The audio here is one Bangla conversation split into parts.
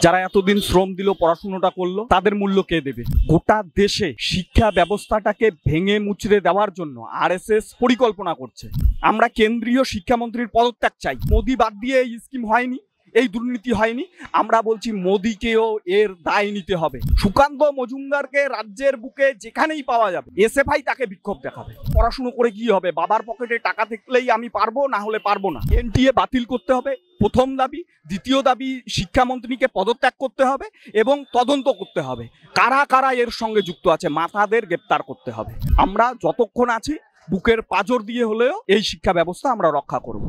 যারা এতদিন শ্রম দিল, পড়াশোনাটা করলো, তাদের মূল্য কে দেবে? গোটা দেশে শিক্ষা ব্যবস্থাটাকে ভেঙে মুচড়ে দেওয়ার জন্য আরএসএস পরিকল্পনা করছে। আমরা কেন্দ্রীয় শিক্ষামন্ত্রীর পদত্যাগ চাই। মোদি বাদ দিয়ে এই স্কিম হয়নি, এই দুর্নীতি হয়নি। আমরা বলছি মোদিকেও এর দায় নিতে হবে। সুকান্ত মজুমদারকে রাজ্যের বুকে যেখানেই পাওয়া যাবে এসএফআই তাকে বিক্ষোভ দেখাবে। পড়াশুনো করে কি হবে? বাবার পকেটে টাকা থাকলেই আমি পারবো, না হলে পারবো না। এনটিএ বাতিল করতে হবে প্রথম দাবি। দ্বিতীয় দাবি, শিক্ষামন্ত্রীকে পদত্যাগ করতে হবে এবং তদন্ত করতে হবে। কারা কারা এর সঙ্গে যুক্ত আছে মাথাদের গ্রেপ্তার করতে হবে। আমরা যতক্ষণ আছি বুকের পাঁজর দিয়ে হলেও এই শিক্ষা ব্যবস্থা আমরা রক্ষা করব।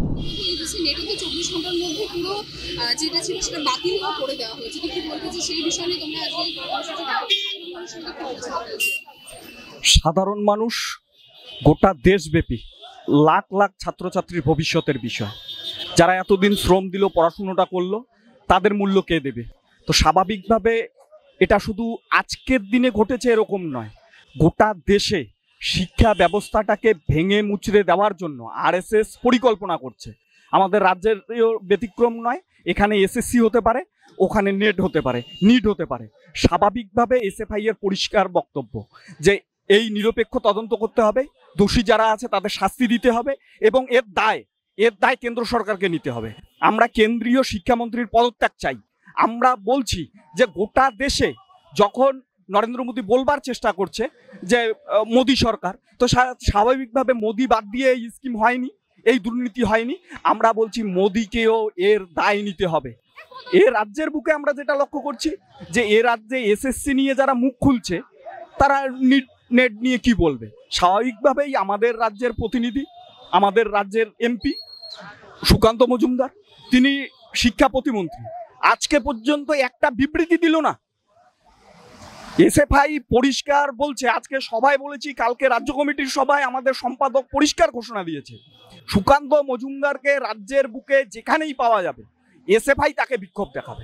সাধারণ মানুষ, গোটা দেশব্যাপী লাখ লাখ ছাত্রছাত্রীর ভবিষ্যতের বিষয়। যারা এতদিন শ্রম দিল, পড়াশুনোটা করলো, তাদের মূল্য কে দেবে? তো স্বাভাবিকভাবে এটা শুধু আজকের দিনে ঘটেছে এরকম নয়। গোটা দেশে শিক্ষা ব্যবস্থাটাকে ভেঙে মুচড়ে দেওয়ার জন্য আরএসএস পরিকল্পনা করছে। আমাদের রাজ্যের ব্যতিক্রম নয়। এখানে এসএসসি হতে পারে, ওখানে নেট হতে পারে, নিট হতে পারে। স্বাভাবিকভাবে এসএফআই এর পরিষ্কার বক্তব্য যে এই নিরপেক্ষ তদন্ত করতে হবে, দোষী যারা আছে তাদের শাস্তি দিতে হবে এবং এর দায় কেন্দ্র সরকারকে নিতে হবে। আমরা কেন্দ্রীয় শিক্ষামন্ত্রীর পদত্যাগ চাই। আমরা বলছি যে গোটা দেশে যখন নরেন্দ্র মোদী বলবার চেষ্টা করছে যে মোদী সরকার, তো স্বাভাবিকভাবে মোদী বাদ দিয়ে এই স্কিম হয়নি, এই দুর্নীতি হয়নি। আমরা বলছি মোদীকেও এর দায় নিতে হবে। এ রাজ্যের বুকে আমরা যেটা লক্ষ্য করছি যে এ রাজ্যে এসএসসি নিয়ে যারা মুখ খুলছে তারা নেট নিয়ে কি বলবে। স্বাভাবিকভাবেই আমাদের রাজ্যের প্রতিনিধি, আমাদের রাজ্যের এমপি সুকান্ত মজুমদার, তিনি শিক্ষা প্রতিমন্ত্রী, আজকে পর্যন্ত একটা বিবৃতি দিল না। এসএফআই পরিষ্কার বলছে, আজকে সবাই বলেছি, কালকে রাজ্য কমিটির সভায় আমাদের সম্পাদক পরিষ্কার ঘোষণা দিয়েছে, সুকান্ত মজুমদারকে রাজ্যের বুকে যেখানেই পাওয়া যাবে এসএফআই তাকে বিক্ষোভ দেখাবে।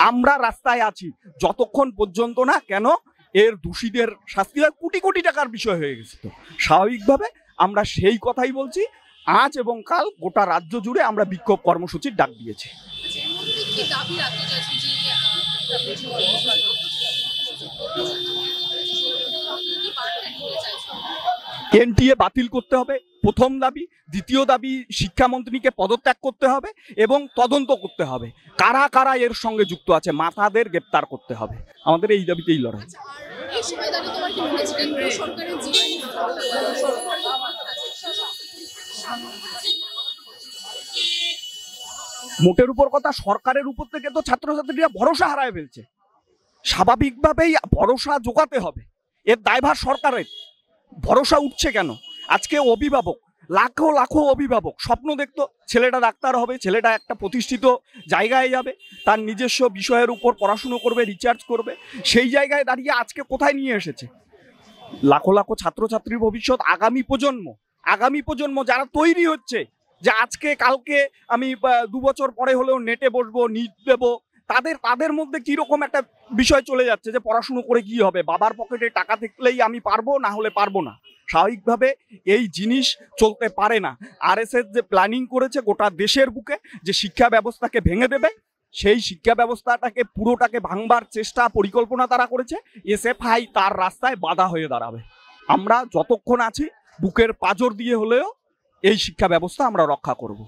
আমরা রাস্তায় আছি যতক্ষণ পর্যন্ত না কেন এর দোষীদের শাস্তি হয়। কোটি কোটি টাকার বিষয় হয়ে গেছে। তো স্বাভাবিকভাবে আমরা সেই কথাই বলছি। আজ এবং কাল গোটা রাজ্য জুড়ে আমরা বিক্ষোভ কর্মসূচির ডাক দিয়েছি। এনটিএ বাতিল করতে হবে প্রথম দাবি। দ্বিতীয় দাবি, শিক্ষামন্ত্রীকে পদত্যাগ করতে হবে এবং তদন্ত করতে হবে। কারা কারা এর সঙ্গে যুক্ত আছে মাথাদের গ্রেপ্তার করতে হবে। আমাদের এই দাবিতেই লড়াই। মোটের উপর কথা, সরকারের উপর থেকে তো ছাত্রছাত্রীরা ভরসা হারায় ফেলছে। স্বাভাবিকভাবেই ভরসা জোগাতে হবে। এর দায়ভার সরকারের। ভরসা উঠছে কেন? আজকে অভিভাবক, লাখো লাখো অভিভাবক স্বপ্ন দেখতো ছেলেটা ডাক্তার হবে, ছেলেটা একটা প্রতিষ্ঠিত জায়গায় যাবে, তার নিজস্ব বিষয়ের উপর পড়াশুনো করবে, রিসার্চ করবে। সেই জায়গায় দাঁড়িয়ে আজকে কোথায় নিয়ে এসেছে? লাখো লাখো ছাত্রছাত্রীর ভবিষ্যৎ, আগামী প্রজন্ম যারা তৈরি হচ্ছে যে আজকে কালকে আমি 2 বছর পরে হলেও নেটে বসবো, নিট দেবো, তাদের মধ্যে কিরকম একটা বিষয় চলে যাচ্ছে যে পড়াশুনো করে কি হবে? বাবার পকেটে টাকা থাকলেই আমি পারবো, না হলে পারবো না। স্বাভাবিকভাবে এই জিনিস চলতে পারে না। আরএসএস যে প্ল্যানিং করেছে গোটা দেশের বুকে যে শিক্ষা ব্যবস্থাকে ভেঙে দেবে, সেই শিক্ষা ব্যবস্থাটাকে পুরোটাকে ভাঙবার চেষ্টা, পরিকল্পনা তারা করেছে। এসএফআই তার রাস্তায় বাধা হয়ে দাঁড়াবে। আমরা যতক্ষণ আছি বুকের পাঁজর দিয়ে হলেও এই শিক্ষা ব্যবস্থা আমরা রক্ষা করব।